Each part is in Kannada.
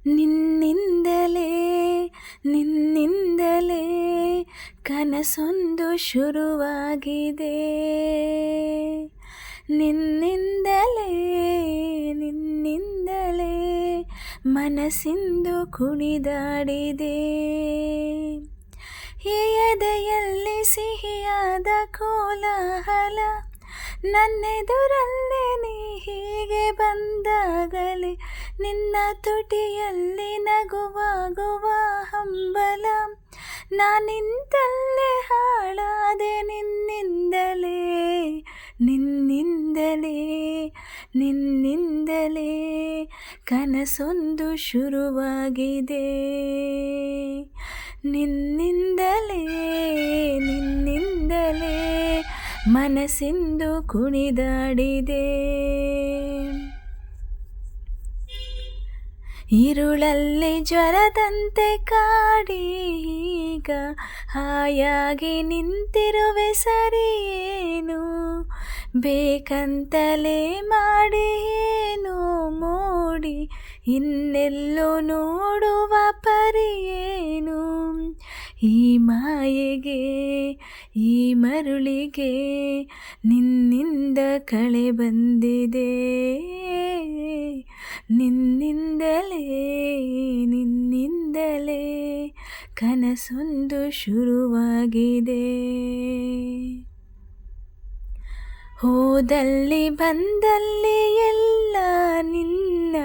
ನಿನ್ನಿಂದಲೇ ನಿನ್ನಿಂದಲೇ ಕನಸೊಂದು ಶುರುವಾಗಿದೆ. ನಿನ್ನಿಂದಲೇ ನಿನ್ನಿಂದಲೇ ಮನಸ್ಸಿಂದು ಕುಣಿದಾಡಿದೆ. ಈ ಎದೆಯಲ್ಲಿ ಸಿಹಿಯಾದ ಕೋಲಾಹಲ, ನನ್ನೆದುರಲ್ಲೇ ನೀ ಹೀಗೆ ಬಂದಾಗಲೇ ನಿನ್ನ ತುಟಿಯಲ್ಲಿ ನಗುವಾಗುವ ಹಂಬಲ. ನಾನಿಂತಲ್ಲೇ ಹಾಳಾದೆ ನಿನ್ನಿಂದಲೇ ನಿನ್ನಿಂದಲೇ ನಿನ್ನಿಂದಲೇ ಕನಸೊಂದು ಶುರುವಾಗಿದೆ. ನಿನ್ನಿಂದಲೇ ನಿನ್ನಿಂದಲೇ ಮನಸ್ಸಿಂದು ಕುಣಿದಾಡಿದೆ. ഇരുಳಲ್ಲಿ ಜ್ವರದಂತೆ ಕಾಡೀಗ ಹಾಯಾಗಿ ನಿಂತಿರುವೆ ಸರಿಯೇನು, ಬೇಕಂತಲೇ ಮಾಡಿ ಏನೋ ಮೋಡಿ ಇನ್ನೆಲ್ಲೋ ನೋಡುವ ಪರಿಯೇನು. ಈ ಮಾಯೆಗೆ ಈ ಮರುಳಿಗೆ ನಿನ್ನಿಂದ ಕಳೆ ಬಂದಿದೆ. ನಿನ್ನಿಂದಲೇ ನಿನ್ನಿಂದಲೇ ಕನಸೊಂದು ಶುರುವಾಗಿದೆ. ಹೋದಲ್ಲಿ ಬಂದಲ್ಲಿ ಎಲ್ಲ ನಿನ್ನ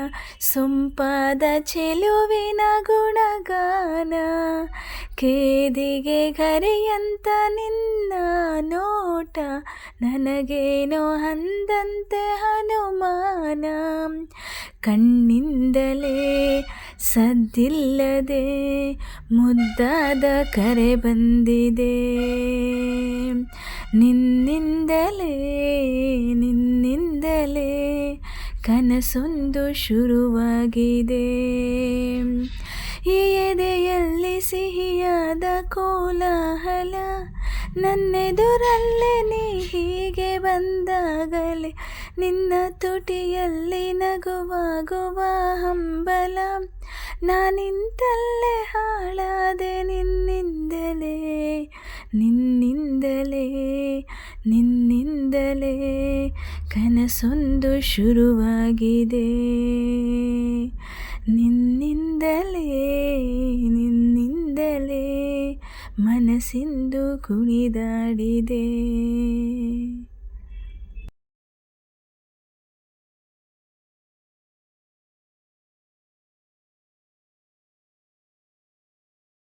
ಸೊಂಪಾದ ಚೆಲುವಿನ ಗುಣಗಾನ, ಕೇದಿಗೆ ಗರಿಯಂತ ನಿನ್ನ ನೋಟ, ನನಗೇನೋ ಅಂದಂತೆ ಅನುಮಾನ. ಕಣ್ಣಿಂದಲೇ ಸದ್ದಿಲ್ಲದೆ ಮುದ್ದಾದ ಕರೆ ಬಂದಿದೆ. ನಿನ್ನಿಂದಲೇ ನಿನ್ನಿಂದಲೇ ಕನಸೊಂದು ಶುರುವಾಗಿದೆ. ಈ ಎದೆಯಲ್ಲಿ ಸಿಹಿಯಾದ ಕೋಲಾಹಲ, ನನ್ನೆದುರಲ್ಲೇ ನೀ ಹೀಗೆ ಬಂದಾಗಲೇ ನಿನ್ನ ತುಟಿಯಲ್ಲಿ ನಗುವಾಗುವ ಹಂಬಲ. ನಾನಿಂತಲ್ಲೇ ಹಾಳಾದೆ ನಿನ್ನಿಂದಲೇ ನಿನ್ನಿಂದಲೇ ನಿನ್ನಿಂದಲೇ ಕನಸೊಂದು ಶುರುವಾಗಿದೆ. ನಿನ್ನಿಂದಲೇ ನಿನ್ನಿಂದಲೇ ಮನಸ್ಸಿಂದು ಕುಣಿದಾಡಿದೆ.